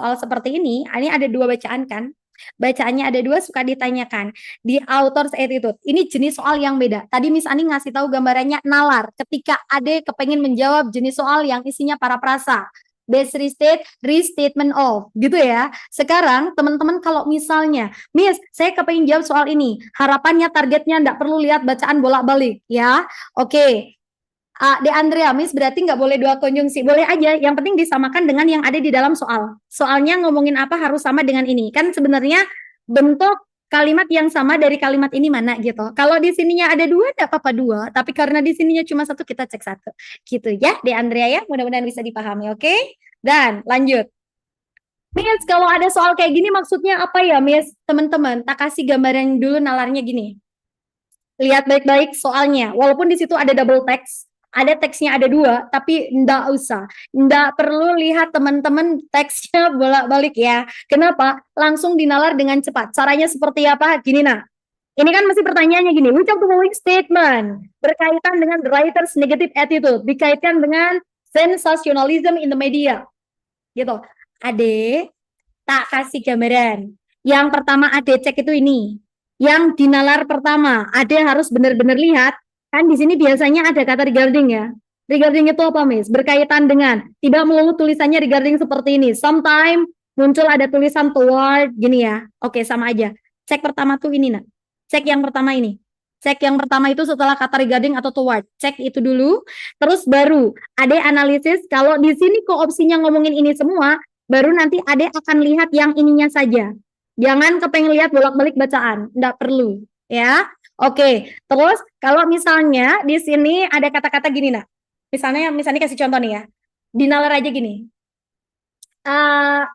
soal seperti ini ada dua bacaan kan? Bacaannya ada dua, suka ditanyakan di author's attitude. Ini jenis soal yang beda. Tadi Miss Ani ngasih tahu gambarannya nalar. Ketika Ade kepengen menjawab jenis soal yang isinya paraprasa, base restate, restatement of, gitu ya. Sekarang teman-teman kalau misalnya, Miss, saya kepengen jawab soal ini. Harapannya targetnya enggak perlu lihat bacaan bolak-balik, ya. Oke. De Andrea, Miss berarti nggak boleh dua konjungsi. Boleh aja, yang penting disamakan dengan yang ada di dalam soal. Soalnya ngomongin apa harus sama dengan ini. Kan sebenarnya bentuk kalimat yang sama dari kalimat ini mana gitu. Kalau di sininya ada dua, enggak apa-apa dua. Tapi karena di sininya cuma satu, kita cek satu. Gitu ya, De Andrea ya. Mudah-mudahan bisa dipahami, oke? Dan lanjut. Miss, kalau ada soal kayak gini maksudnya apa ya, Miss? Teman-teman, tak kasih gambaran dulu nalarnya gini. Lihat baik-baik soalnya. Walaupun di situ ada double text, ada teksnya ada dua, tapi enggak usah. Enggak perlu lihat teman-teman teksnya bolak-balik ya. Kenapa? Langsung dinalar dengan cepat. Caranya seperti apa? Gini nah. Ini kan masih pertanyaannya gini, which of the following statement berkaitan dengan the writer's negative attitude, dikaitkan dengan sensationalism in the media. Gitu. Ade, tak kasih gambaran. Yang pertama Ade cek itu ini. Yang dinalar pertama, Ade harus benar-benar lihat. Kan di sini biasanya ada kata regarding ya. Regarding itu apa, Miss? Berkaitan dengan, tidak melulu tulisannya regarding seperti ini. Sometimes muncul ada tulisan toward, gini ya. Oke, sama aja. Cek pertama tuh ini, nak. Cek yang pertama ini. Cek yang pertama itu setelah kata regarding atau toward. Cek itu dulu. Terus baru Ade analisis, kalau di sini kok opsinya ngomongin ini semua, baru nanti Ade akan lihat yang ininya saja. Jangan kepengen lihat bolak-balik bacaan. Nggak perlu. Ya. Oke, terus kalau misalnya di sini ada kata-kata gini, nak. Misalnya kasih contoh nih ya. Dinalar aja gini.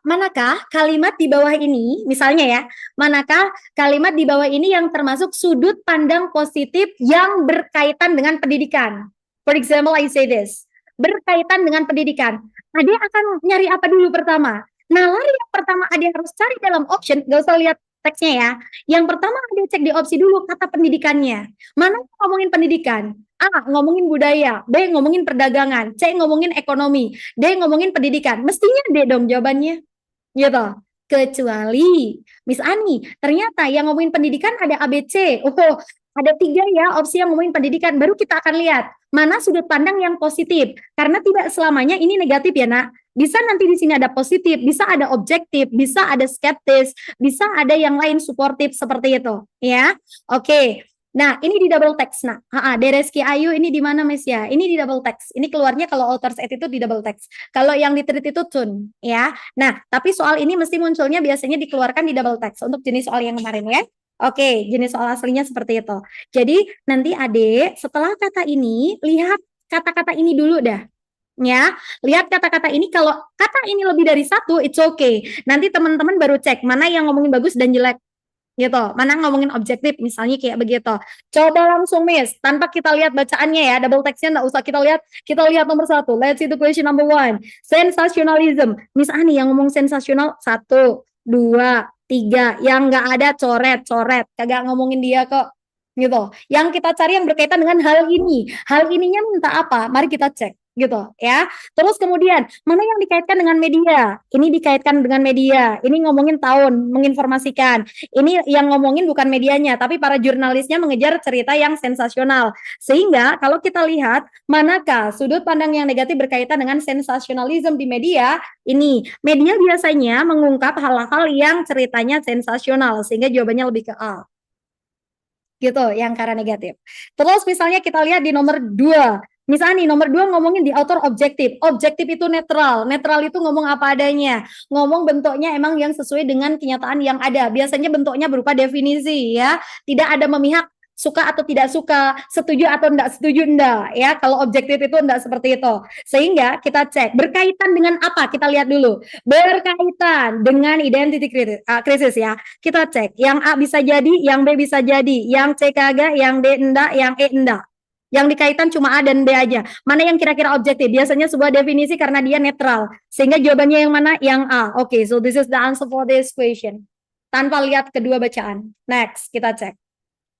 Manakah kalimat di bawah ini, misalnya ya, manakah kalimat di bawah ini yang termasuk sudut pandang positif yang berkaitan dengan pendidikan? For example, I say this. Berkaitan dengan pendidikan. Ade akan nyari apa dulu pertama? Nalar yang pertama Ade harus cari dalam option, gak usah lihat teksnya ya. Yang pertama Ade cek di opsi dulu kata pendidikannya. Mana ngomongin pendidikan? A, ngomongin budaya. B, ngomongin perdagangan. C, ngomongin ekonomi. D, ngomongin pendidikan. Mestinya D dong jawabannya. Gitu. Kecuali Miss Ani, ternyata yang ngomongin pendidikan ada ABC. Oh, ada 3 ya opsi yang ngomongin pendidikan. Baru kita akan lihat mana sudut pandang yang positif. Karena tidak selamanya ini negatif ya, nak. Bisa nanti di sini ada positif, bisa ada objektif, bisa ada skeptis, bisa ada yang lain suportif seperti itu, ya. Oke. Nah, ini di double text, nah. Dereski Ayu ini di mana, Miss ya? Ini di double text. Ini keluarnya kalau author's attitude di double text. Kalau yang di treat itu tune, ya. Nah, tapi soal ini mesti munculnya biasanya dikeluarkan di double text untuk jenis soal yang kemarin ya. Oke, jenis soal aslinya seperti itu. Jadi, nanti Ade setelah kata ini, lihat kata-kata ini dulu dah. Ya, lihat kata-kata ini, kalau kata ini lebih dari satu, it's okay. Nanti teman-teman baru cek mana yang ngomongin bagus dan jelek, gitu. Mana ngomongin objektif, misalnya kayak begitu. Coba langsung, Miss, tanpa kita lihat bacaannya ya, double textnya nggak usah kita lihat nomor 1. Let's see the question number 1. Sensationalism. Miss Ani yang ngomong sensasional 1, 2, 3. Yang nggak ada coret-coret, kagak ngomongin dia kok. Gitu. Yang kita cari yang berkaitan dengan hal ini. Hal ininya minta apa? Mari kita cek. Gitu ya. Terus kemudian mana yang dikaitkan dengan media? Ini dikaitkan dengan media. Ini ngomongin tahun, menginformasikan. Ini yang ngomongin bukan medianya, tapi para jurnalisnya mengejar cerita yang sensasional. Sehingga kalau kita lihat manakah sudut pandang yang negatif berkaitan dengan sensasionalisme di media, ini media biasanya mengungkap hal-hal yang ceritanya sensasional, sehingga jawabannya lebih ke A. Gitu, yang karena negatif. Terus misalnya kita lihat di nomor 2. Misalnya nih, nomor 2 ngomongin di author objektif. Objektif itu netral. Netral itu ngomong apa adanya. Ngomong bentuknya emang yang sesuai dengan kenyataan yang ada. Biasanya bentuknya berupa definisi ya. Tidak ada memihak suka atau tidak suka, setuju atau enggak setuju, enggak ya. Kalau objektif itu enggak seperti itu. Sehingga kita cek berkaitan dengan apa? Kita lihat dulu. Berkaitan dengan identity krisis ya. Kita cek. Yang A bisa jadi, yang B bisa jadi, yang C kagak, yang D enggak, yang E enggak. Yang dikaitan cuma A dan B aja. Mana yang kira-kira objektif? Biasanya sebuah definisi karena dia netral. Sehingga jawabannya yang mana? Yang A. Oke, so this is the answer for this question. Tanpa lihat kedua bacaan. Next, kita cek.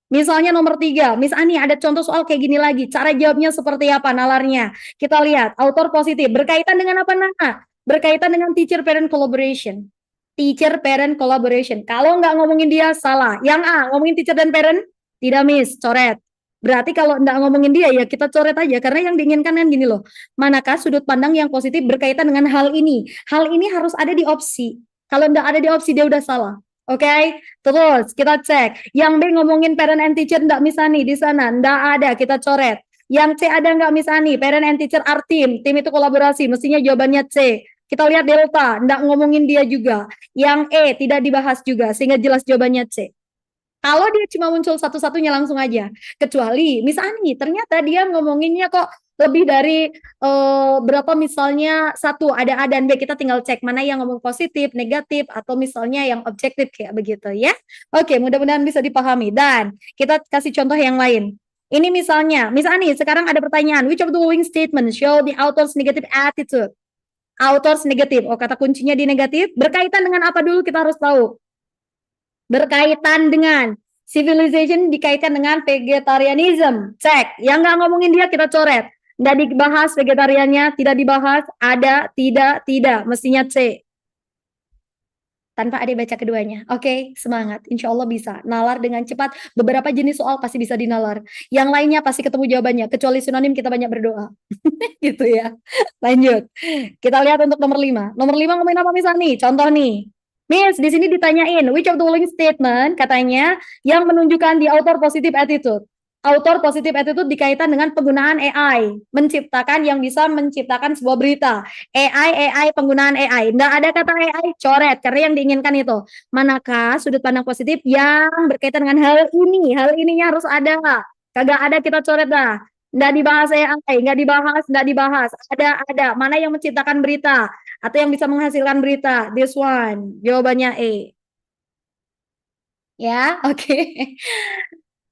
Misalnya nomor 3, Miss Ani ada contoh soal kayak gini lagi. Cara jawabnya seperti apa nalarnya? Kita lihat, author positif. Berkaitan dengan apa, Nah? berkaitan dengan teacher-parent collaboration. Teacher-parent collaboration. Kalau nggak ngomongin dia, salah. Yang A, ngomongin teacher dan parent, tidak miss, coret. Berarti kalau nggak ngomongin dia, ya kita coret aja. Karena yang diinginkan kan gini loh. Manakah sudut pandang yang positif berkaitan dengan hal ini? Hal ini harus ada di opsi. Kalau nggak ada di opsi, dia udah salah. Oke, terus kita cek. Yang B ngomongin parent and teacher nggak miss nih di sana, nggak ada, kita coret. Yang C ada nggak miss nih? Parent and teacher are team. Tim itu kolaborasi, mestinya jawabannya C. Kita lihat delta, nggak ngomongin dia juga. Yang E tidak dibahas juga, sehingga jelas jawabannya C. Kalau dia cuma muncul satu-satunya langsung aja. Kecuali Miss Ani, ternyata dia ngomonginnya kok lebih dari berapa misalnya satu, ada A dan B. Kita tinggal cek mana yang ngomong positif, negatif, atau misalnya yang objektif kayak begitu ya. Oke, mudah-mudahan bisa dipahami. Dan kita kasih contoh yang lain. Ini misalnya, Miss Ani, sekarang ada pertanyaan. Which of the following statement show the author's negative attitude? Authors negatif. Oh, kata kuncinya di negatif. Berkaitan dengan apa dulu kita harus tahu? Berkaitan dengan civilization, dikaitkan dengan vegetarianism. Cek. Yang nggak ngomongin dia kita coret. Nggak dibahas vegetariannya, tidak dibahas. Ada, tidak. Mestinya C. Tanpa ada baca keduanya. Oke, semangat. Insya Allah bisa. Nalar dengan cepat. Beberapa jenis soal pasti bisa dinalar. Yang lainnya pasti ketemu jawabannya. Kecuali sinonim kita banyak berdoa. Gitu ya. Lanjut. Kita lihat untuk nomor 5. Nomor 5 ngomongin apa Miss Ani? Contoh nih. Miss, di sini ditanyain, which of the following statement katanya yang menunjukkan the author positive attitude. Author positive attitude dikaitkan dengan penggunaan AI, menciptakan yang bisa menciptakan sebuah berita. AI, penggunaan AI. Nggak ada kata AI, coret, karena yang diinginkan itu. Manakah sudut pandang positif yang berkaitan dengan hal ini? Hal ininya harus ada. Kagak ada, kita coret dah. Nggak dibahas AI, nggak dibahas. Ada. Mana yang menciptakan berita? Atau yang bisa menghasilkan berita? This one. Jawabannya E. Ya, oke.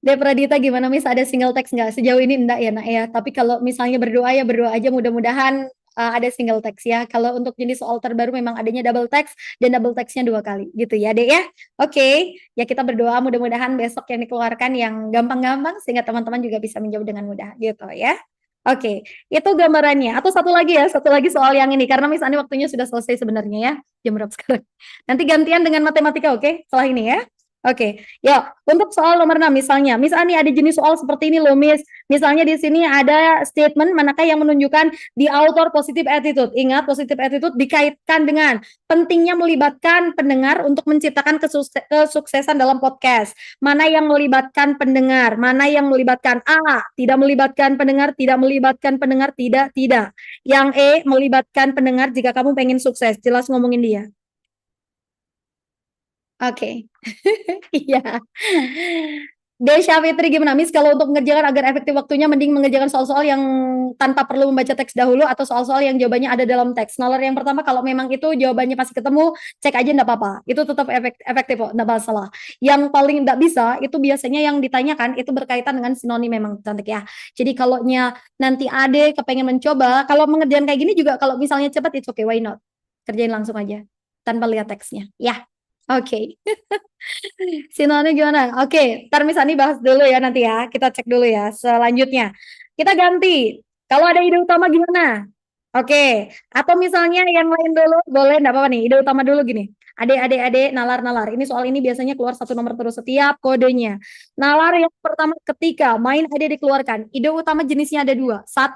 Pradita gimana Miss, ada single text nggak? Sejauh ini enggak ya nak ya, tapi kalau misalnya berdoa ya berdoa aja, mudah-mudahan ada single text ya. Kalau untuk jenis soal terbaru memang adanya double text dan double textnya 2 kali gitu ya dek ya. Oke, ya kita berdoa mudah-mudahan besok yang dikeluarkan yang gampang-gampang sehingga teman-teman juga bisa menjawab dengan mudah gitu ya. Oke, itu gambarannya. Atau satu lagi soal yang ini karena Miss Ani waktunya sudah selesai sebenarnya ya. Jam berapa sekarang? Nanti gantian dengan matematika, oke? Setelah ini ya. Oke, ya untuk soal nomor 6 misalnya, Miss Ani ada jenis soal seperti ini loh Miss. Misalnya di sini ada statement manakah yang menunjukkan the author positive attitude. Ingat, positive attitude dikaitkan dengan pentingnya melibatkan pendengar untuk menciptakan kesuksesan dalam podcast. Mana yang melibatkan pendengar, mana yang melibatkan A, tidak melibatkan pendengar, tidak. Yang E, melibatkan pendengar jika kamu pengen sukses. Jelas ngomongin dia. Oke. Iya. Desya Fitri gimana Miss, kalau untuk mengerjakan agar efektif waktunya mending mengerjakan soal-soal yang tanpa perlu membaca teks dahulu atau soal-soal yang jawabannya ada dalam teks. Nalar yang pertama kalau memang itu jawabannya pasti ketemu, cek aja enggak apa-apa. Itu tetap efektif kok, enggak masalah. Yang paling enggak bisa itu biasanya yang ditanyakan itu berkaitan dengan sinonim memang cantik ya. Jadi kalau nanti Ade kepengen mencoba, kalau mengerjakan kayak gini juga kalau misalnya cepat it's okay, why not? Kerjain langsung aja tanpa lihat teksnya. Ya. Oke. Sinonnya gimana? Oke, ntar Miss Ani bahas dulu ya nanti ya. Kita cek dulu ya selanjutnya. Kita ganti. Kalau ada ide utama gimana? Oke. Atau misalnya yang lain dulu, boleh enggak apa-apa nih. Ide utama dulu gini. Adik, nalar. Ini soal ini biasanya keluar satu nomor terus setiap kodenya. Nalar yang pertama ketika main ide dikeluarkan. Ide utama jenisnya ada 2. 1,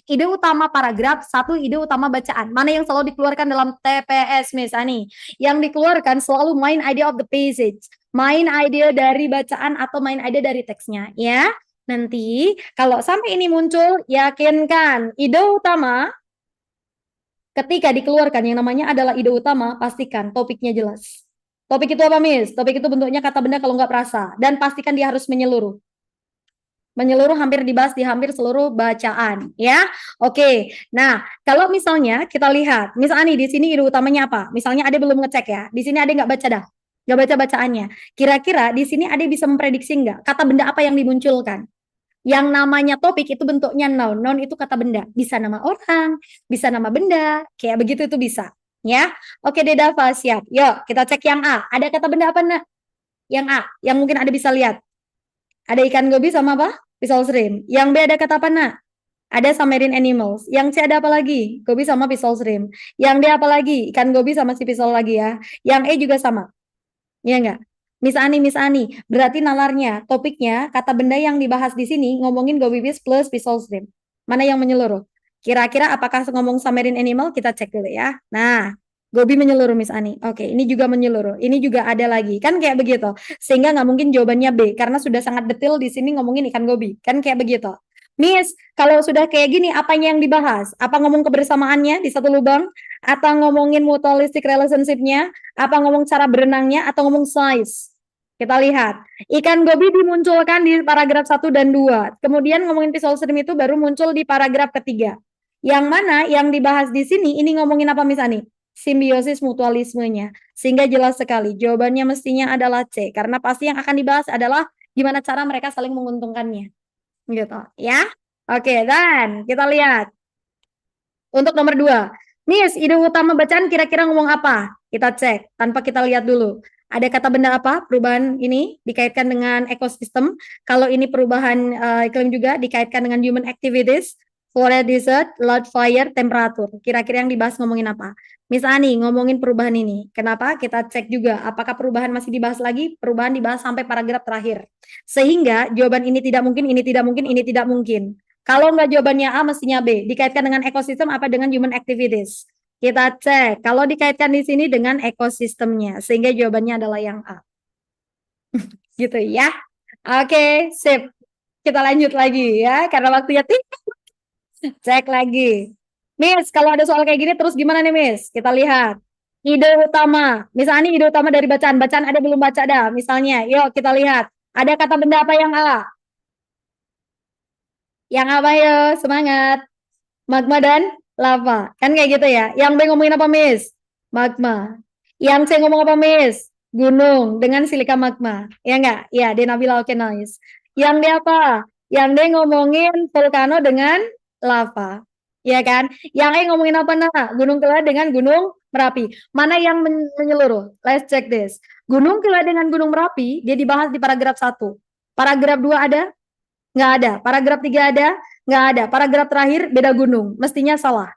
ide utama paragraf, 1 ide utama bacaan. Mana yang selalu dikeluarkan dalam TPS Miss Ani? Yang dikeluarkan selalu main idea of the passage. Main idea dari bacaan atau main idea dari teksnya ya. Nanti kalau sampai ini muncul, yakinkan ide utama ketika dikeluarkan yang namanya adalah ide utama, pastikan topiknya jelas. Topik itu apa Miss? Topik itu bentuknya kata benda kalau nggak perasa. Dan pastikan dia harus menyeluruh. Menyeluruh hampir dibahas di hampir seluruh bacaan ya. Oke. Nah, kalau misalnya kita lihat, Miss Ani di sini ide utamanya apa? Misalnya Ade belum ngecek ya. Di sini Ade nggak baca dah. Nggak baca bacaannya. Kira-kira di sini Ade bisa memprediksi nggak kata benda apa yang dimunculkan? Yang namanya topik itu bentuknya noun. Noun itu kata benda. Bisa nama orang, bisa nama benda, kayak begitu itu bisa. Ya, oke Dava siap. Yuk kita cek yang A. Ada kata benda apa nak? Yang A, yang mungkin ada bisa lihat. Ada ikan gobi sama apa? Pisau shrimp. Yang B ada kata apa nak? Ada submarine animals. Yang C ada apa lagi? Goby sama pistol shrimp. Yang D apa lagi? Ikan goby sama si pistol lagi ya. Yang E juga sama. Iya enggak? Miss Ani. Berarti nalarnya, topiknya, kata benda yang dibahas di sini ngomongin goby fish plus pistol shrimp. Mana yang menyeluruh? Kira-kira apakah ngomong submarine animal? Kita cek dulu ya. Nah, goby menyeluruh Miss Ani. Oke, ini juga menyeluruh. Ini juga ada lagi. Kan kayak begitu. Sehingga nggak mungkin jawabannya B. Karena sudah sangat detail di sini ngomongin ikan goby. Kan kayak begitu. Miss, kalau sudah kayak gini, apanya yang dibahas? Apa ngomong kebersamaannya di satu lubang? Atau ngomongin mutualistic relationship-nya? Apa ngomong cara berenangnya? Atau ngomong size? Kita lihat. Ikan goby dimunculkan di paragraf 1 dan 2. Kemudian ngomongin pistol shrimp itu baru muncul di paragraf ketiga. Yang mana yang dibahas di sini, ini ngomongin apa Miss Ani? Simbiosis mutualismenya. Sehingga jelas sekali, jawabannya mestinya adalah C. Karena pasti yang akan dibahas adalah gimana cara mereka saling menguntungkannya. Gitu ya. Oke, dan kita lihat untuk nomor 2. Miss, ide utama bacaan kira-kira ngomong apa? Kita cek tanpa kita lihat dulu. Ada kata benda apa? Perubahan ini dikaitkan dengan ekosistem. Kalau ini perubahan iklim juga dikaitkan dengan human activities, forest desert, loud fire, temperatur. Kira-kira yang dibahas ngomongin apa? Miss Ani ngomongin perubahan ini. Kenapa? Kita cek juga apakah perubahan masih dibahas lagi? Perubahan dibahas sampai paragraf terakhir. Sehingga jawaban ini tidak mungkin, ini tidak mungkin, ini tidak mungkin. Kalau nggak jawabannya A, mestinya B. Dikaitkan dengan ekosistem apa dengan human activities? Kita cek. Kalau dikaitkan di sini dengan ekosistemnya, sehingga jawabannya adalah yang A. Gitu ya. Oke, sip. Kita lanjut lagi ya, karena waktunya tinggal. Cek lagi. Miss, kalau ada soal kayak gini terus gimana nih, Miss? Kita lihat. Ide utama. Misalnya ide utama dari bacaan. Bacaan ada belum baca dah. Misalnya, yuk kita lihat. Ada kata benda apa yang A? Yang apa ya? Semangat. Magma dan lava. Kan kayak gitu ya. Yang B ngomongin apa, Miss? Magma. Yang C ngomong apa, Miss? Gunung dengan silika magma. Ya enggak? Ya, Denabila Volcanoes. Yang D apa? Yang D ngomongin volcano dengan lava. Ya kan? Yang E ngomongin apa, nah? Gunung Kelad dengan Gunung Merapi. Mana yang menyeluruh? Let's check this. Gunung Kelad dengan Gunung Merapi, dia dibahas di paragraf 1. Paragraf 2 ada? Nggak ada. Paragraf 3 ada? Nggak ada. Paragraf terakhir beda gunung. Mestinya salah.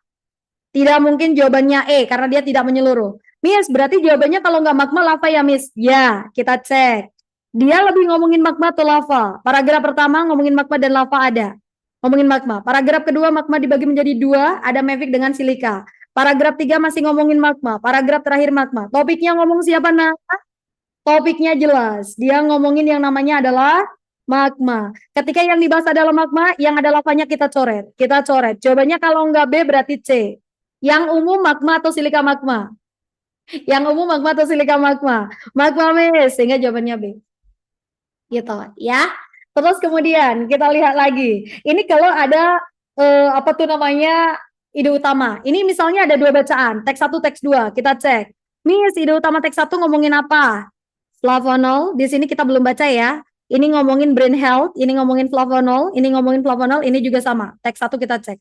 Tidak mungkin jawabannya E karena dia tidak menyeluruh. Miss, berarti jawabannya kalau nggak magma lava ya, Miss? Ya, kita cek. Dia lebih ngomongin magma atau lava? Paragraf pertama ngomongin magma dan lava ada. Ngomongin magma. Paragraf kedua magma dibagi menjadi 2, ada Mavic dengan silika. Paragraf 3 masih ngomongin magma. Paragraf terakhir magma. Topiknya ngomong siapa, nah? Topiknya jelas. Dia ngomongin yang namanya adalah magma. Ketika yang dibahas adalah magma, yang ada lavanya kita coret. Kita coret. Jawabannya kalau enggak B berarti C. Yang umum magma atau silika magma? Yang umum magma atau silika magma? Magma, Miss. Sehingga jawabannya B. Gitu ya. Terus kemudian kita lihat lagi. Ini kalau ada apa tuh namanya ide utama. Ini misalnya ada 2 bacaan. Teks 1, teks 2. Kita cek. Miss, ide utama teks 1 ngomongin apa? Flavonol. Di sini kita belum baca ya. Ini ngomongin brain health, ini ngomongin flavonol, ini ngomongin flavonol, ini juga sama. Teks 1 kita cek.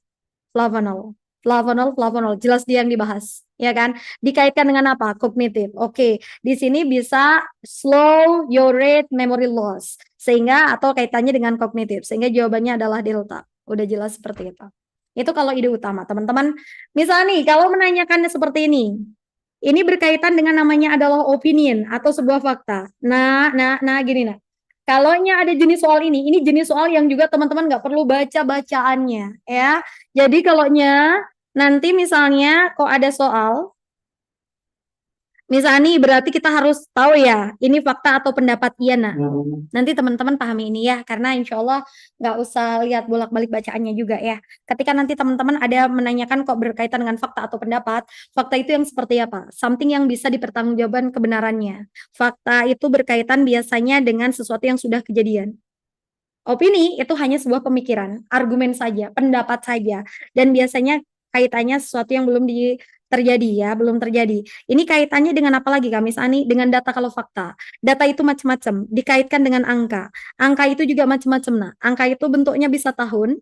Flavonol. Flavonol. Jelas dia yang dibahas, ya kan? Dikaitkan dengan apa? Kognitif. Oke, di sini bisa slow your rate memory loss. Sehingga atau kaitannya dengan kognitif. Sehingga jawabannya adalah delta. Udah jelas seperti itu. Itu kalau ide utama, teman-teman. Misalnya nih, kalau menanyakannya seperti ini berkaitan dengan namanya adalah opinion atau sebuah fakta. Nah, gini nah. Kalaunya ada jenis soal ini jenis soal yang juga teman-teman nggak perlu baca bacaannya, ya. Jadi kalaunya nanti misalnya kok ada soal, misalnya berarti kita harus tahu ya, ini fakta atau pendapat Iana. Nanti teman-teman pahami ini ya, karena insya Allah nggak usah lihat bolak-balik bacaannya juga ya. Ketika nanti teman-teman ada menanyakan kok berkaitan dengan fakta atau pendapat, fakta itu yang seperti apa? Something yang bisa dipertanggungjawabkan kebenarannya. Fakta itu berkaitan biasanya dengan sesuatu yang sudah kejadian. Opini itu hanya sebuah pemikiran, argumen saja, pendapat saja, dan biasanya kaitannya sesuatu yang belum terjadi ya, belum terjadi. Ini kaitannya dengan apa lagi Kak Miss Ani? Dengan data kalau fakta. Data itu macam-macam, dikaitkan dengan angka. Angka itu juga macam-macam. Nah, angka itu bentuknya bisa tahun,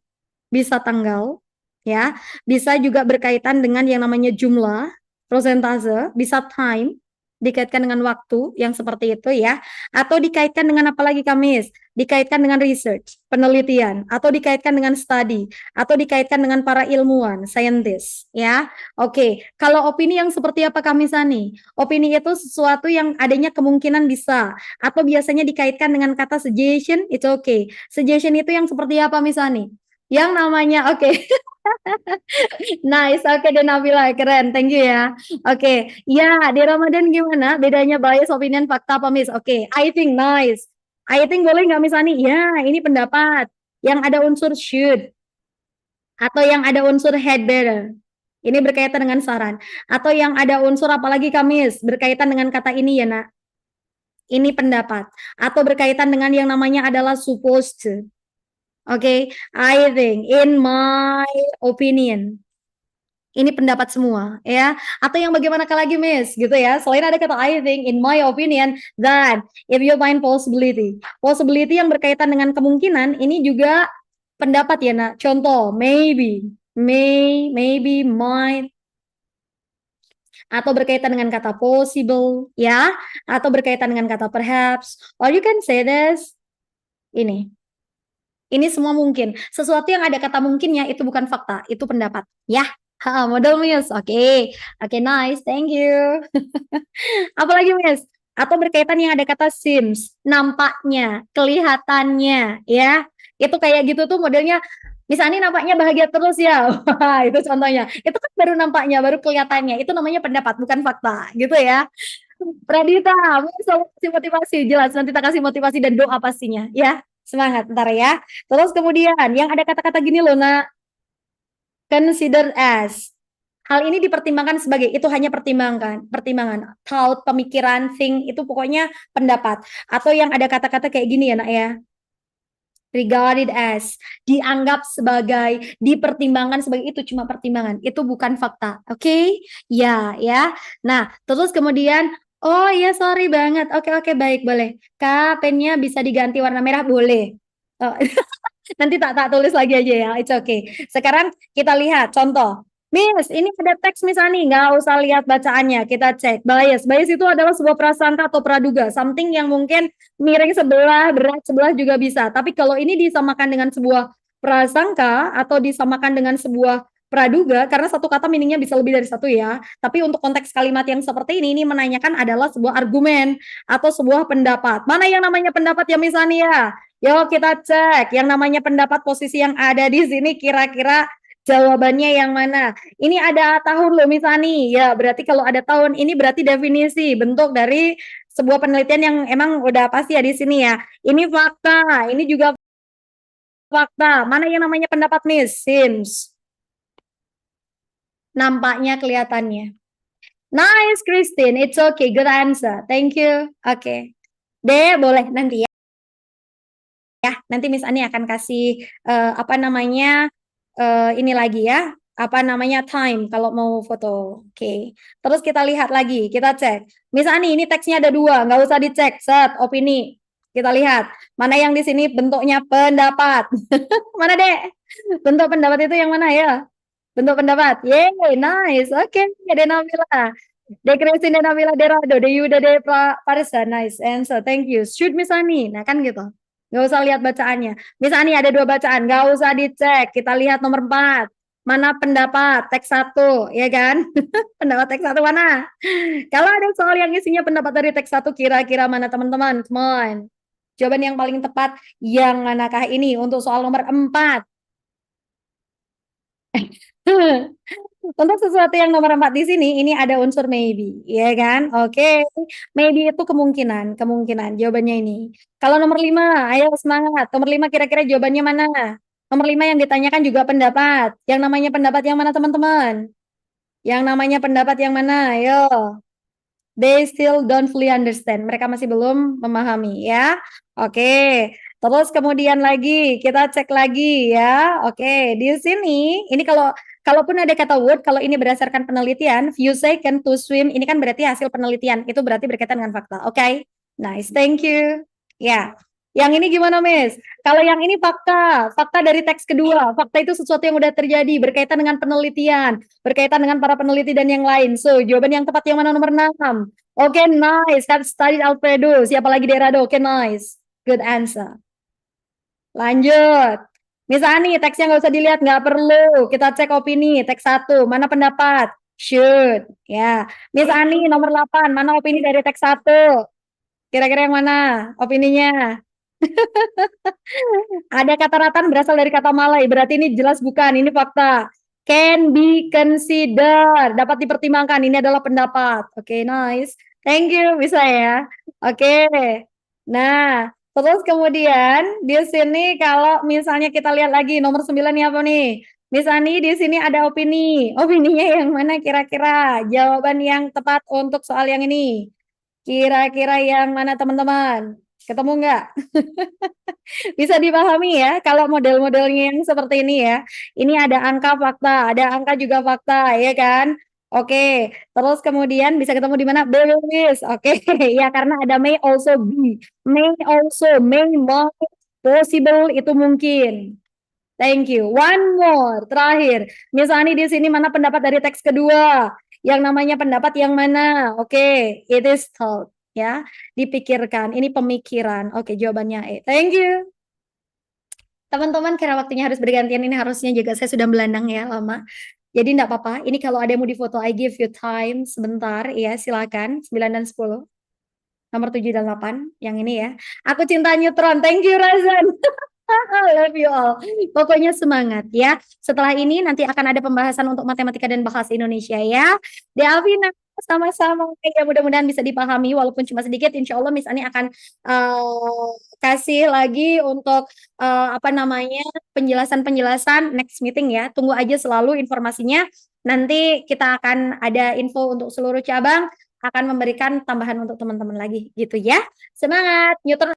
bisa tanggal, ya, bisa juga berkaitan dengan yang namanya jumlah, persentase, bisa time, Dikaitkan dengan waktu yang seperti itu ya, atau dikaitkan dengan apa lagi Kamis? Dikaitkan dengan research, penelitian, atau dikaitkan dengan study, atau dikaitkan dengan para ilmuwan, scientist ya. Oke, kalau opini yang seperti apa Kamisani? Opini itu sesuatu yang adanya kemungkinan bisa, atau biasanya dikaitkan dengan kata suggestion, it's okay. Suggestion itu yang seperti apa Misani? Yang namanya oke. Nice, oke deh Nabila, keren, thank you ya. Oke, ya di Ramadan gimana? Bedanya bias, opinion, fakta apa Miss? Oke, I think nice. I think boleh nggak Miss Ani? Ya, ini pendapat yang ada unsur should atau yang ada unsur had better. Ini berkaitan dengan saran. Atau yang ada unsur apalagi Kamis berkaitan dengan kata ini ya nak. Ini pendapat. Atau berkaitan dengan yang namanya adalah supposed to. Oke, I think, in my opinion. Ini pendapat semua ya, atau yang bagaimana lagi Miss gitu ya, selain ada kata I think, in my opinion, then if you find possibility yang berkaitan dengan kemungkinan, ini juga pendapat ya nak. Contoh maybe, maybe, might, atau berkaitan dengan kata possible ya, atau berkaitan dengan kata perhaps, or you can say this, ini semua mungkin. Sesuatu yang ada kata mungkinnya itu bukan fakta, itu pendapat ya. Model Miss. Oke, nice, thank you. Apalagi Miss? Atau berkaitan yang ada kata seems, nampaknya, kelihatannya, ya. Itu kayak gitu tuh modelnya, misalnya nampaknya bahagia terus ya. Wah, itu contohnya. Itu kan baru nampaknya, baru kelihatannya. Itu namanya pendapat, bukan fakta, gitu ya. Pradita, kasih motivasi, jelas. Nanti kita kasih motivasi dan doa pastinya, ya. Semangat, ntar ya. Terus kemudian, yang ada kata-kata gini loh, nak. Consider as. Hal ini dipertimbangkan sebagai, itu hanya pertimbangan, thought, pemikiran, think, itu pokoknya pendapat. Atau yang ada kata-kata kayak gini ya nak ya, regarded as, dianggap sebagai, dipertimbangkan sebagai, itu cuma pertimbangan, itu bukan fakta. Oke? Ya. Nah, terus kemudian, oh ya sorry banget, oke, baik, boleh. Kak, pennya bisa diganti warna merah, boleh. Oh. Nanti tak tulis lagi aja ya, it's okay. Sekarang kita lihat contoh. Miss, ini ada teks misalnya nih, nggak usah lihat bacaannya, kita cek. Bias itu adalah sebuah prasangka atau praduga, something yang mungkin miring sebelah, berat sebelah juga bisa. Tapi kalau ini disamakan dengan sebuah prasangka atau disamakan dengan sebuah praduga, karena satu kata meaningnya bisa lebih dari satu ya. Tapi untuk konteks kalimat yang seperti ini menanyakan adalah sebuah argumen atau sebuah pendapat. Mana yang namanya pendapat ya misalnya? Yuk kita cek yang namanya pendapat posisi yang ada di sini kira-kira jawabannya yang mana? Ini ada tahun loh Misani. Ya, berarti kalau ada tahun ini berarti definisi bentuk dari sebuah penelitian yang emang udah pasti ya di sini ya. Ini fakta, ini juga fakta. Mana yang namanya pendapat Miss? Seems. Nampaknya kelihatannya. Nice Christine, it's okay, good answer. Thank you. Oke. Deh, boleh nanti ya. Nanti Miss Ani akan kasih ini lagi ya, time kalau mau foto. Oke. Terus kita lihat lagi, kita cek. Miss Ani, ini teksnya ada 2, nggak usah dicek. Set, opini. Kita lihat mana yang di sini bentuknya pendapat. Mana deh? Bentuk pendapat itu yang mana ya? Bentuk pendapat. Yeay, nice. Oke, Denavila. De Christine Denavila Derado, De Yuda De Parisa. Nice answer. Thank you. Shoot Miss Ani. Nah, kan gitu. Nggak usah lihat bacaannya. Miss Ani ada 2 bacaan, nggak usah dicek. Kita lihat nomor 4. Mana pendapat teks 1, ya kan? Pendapat teks 1 mana? Kalau ada soal yang isinya pendapat dari teks 1, kira-kira mana teman-teman? Come on. Jawaban yang paling tepat yang manakah ini untuk soal nomor 4? Untuk sesuatu yang nomor 4 di sini, ini ada unsur maybe, ya kan? Oke, maybe itu kemungkinan, jawabannya ini. Kalau nomor 5, ayo semangat. Nomor 5 kira-kira jawabannya mana? Nomor 5 yang ditanyakan juga pendapat. Yang namanya pendapat yang mana teman-teman? Yang namanya pendapat yang mana? Ayo. They still don't fully understand. Mereka masih belum memahami ya. Oke. Terus kemudian lagi kita cek lagi ya. Oke, di sini ini kalaupun ada kata would, kalau ini berdasarkan penelitian, few second to swim, ini kan berarti hasil penelitian. Itu berarti berkaitan dengan fakta. Oke. Nice, thank you. Ya. Yang ini gimana, Miss? Kalau yang ini fakta, fakta dari teks kedua. Fakta itu sesuatu yang udah terjadi, berkaitan dengan penelitian, berkaitan dengan para peneliti dan yang lain. So, jawaban yang tepat yang mana nomor 6? Oke, nice. Have studied Alfredo. Siapa lagi Derado? Oke, nice. Good answer. Lanjut. Miss Ani, teksnya nggak usah dilihat, nggak perlu. Kita cek opini. Teks 1, mana pendapat? Should. Ya. Miss Ani, nomor 8, mana opini dari teks 1? Kira-kira yang mana opininya? Ada kata ratan berasal dari kata Malay, berarti ini jelas bukan, ini fakta. Can be considered, dapat dipertimbangkan, ini adalah pendapat. Oke, nice. Thank you, bisa ya. Oke. Nah, terus kemudian di sini kalau misalnya kita lihat lagi nomor 9 nih apa nih? Miss Ani di sini ada opini. Opininya yang mana kira-kira? Jawaban yang tepat untuk soal yang ini. Kira-kira yang mana teman-teman? Ketemu nggak? Bisa dipahami ya kalau model-modelnya yang seperti ini ya. Ini ada angka fakta, ada angka juga fakta, ya kan? Oke, terus kemudian bisa ketemu di mana? Belis. Oke, ya karena ada may also be, may also, may more, possible itu mungkin. Thank you. One more, terakhir. Misalnya di sini mana pendapat dari teks kedua? Yang namanya pendapat yang mana? Oke, it is thought. Ya, dipikirkan. Ini pemikiran. Oke, jawabannya E. Thank you. Teman-teman, karena waktunya harus bergantian, ini harusnya juga saya sudah melandang ya lama. Jadi enggak apa-apa. Ini kalau ada yang mau difoto, I give you time sebentar ya, silakan. 9 dan 10. Nomor 7 dan 8 yang ini ya. Aku cinta neutron. Thank you Razan. I love you all. Pokoknya semangat ya. Setelah ini nanti akan ada pembahasan untuk matematika dan bahasa Indonesia ya. Delvina sama-sama ya, mudah-mudahan bisa dipahami walaupun cuma sedikit. Insya Allah Miss Ani akan kasih lagi untuk apa namanya penjelasan-penjelasan next meeting ya. Tunggu aja selalu informasinya. Nanti kita akan ada info untuk seluruh cabang, akan memberikan tambahan untuk teman-teman lagi gitu ya. Semangat. Newton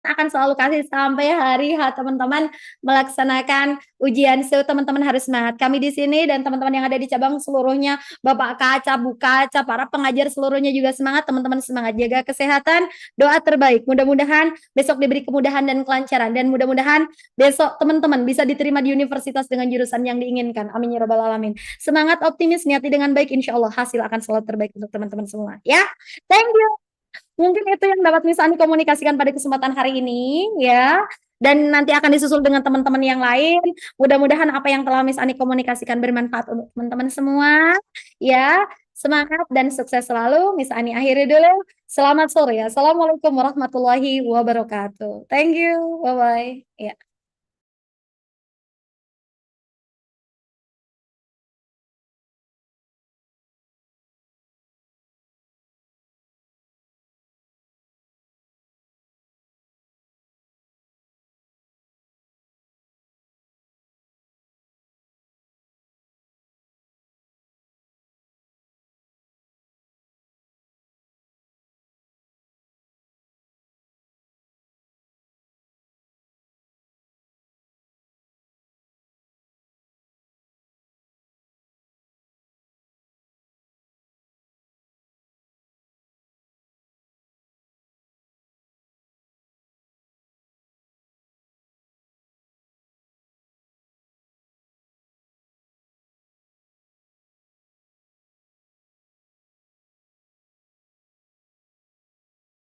akan selalu kasih sampai hari H teman-teman melaksanakan ujian. So teman-teman harus semangat. Kami di sini dan teman-teman yang ada di cabang seluruhnya, Bapak Kaca, Bu Kaca, para pengajar seluruhnya juga semangat. Teman-teman semangat, jaga kesehatan, doa terbaik. Mudah-mudahan besok diberi kemudahan dan kelancaran, dan mudah-mudahan besok teman-teman bisa diterima di universitas dengan jurusan yang diinginkan. Amin ya rabbal alamin. Semangat, optimis, niati dengan baik, insya Allah hasil akan selalu terbaik untuk teman-teman semua ya. Thank you. Mungkin itu yang dapat Miss Ani komunikasikan pada kesempatan hari ini ya. Dan nanti akan disusul dengan teman-teman yang lain. Mudah-mudahan apa yang telah Miss Ani komunikasikan bermanfaat untuk teman-teman semua. Ya, semangat dan sukses selalu. Miss Ani akhiri dulu. Selamat sore ya. Assalamualaikum warahmatullahi wabarakatuh. Thank you. Bye-bye. Ya.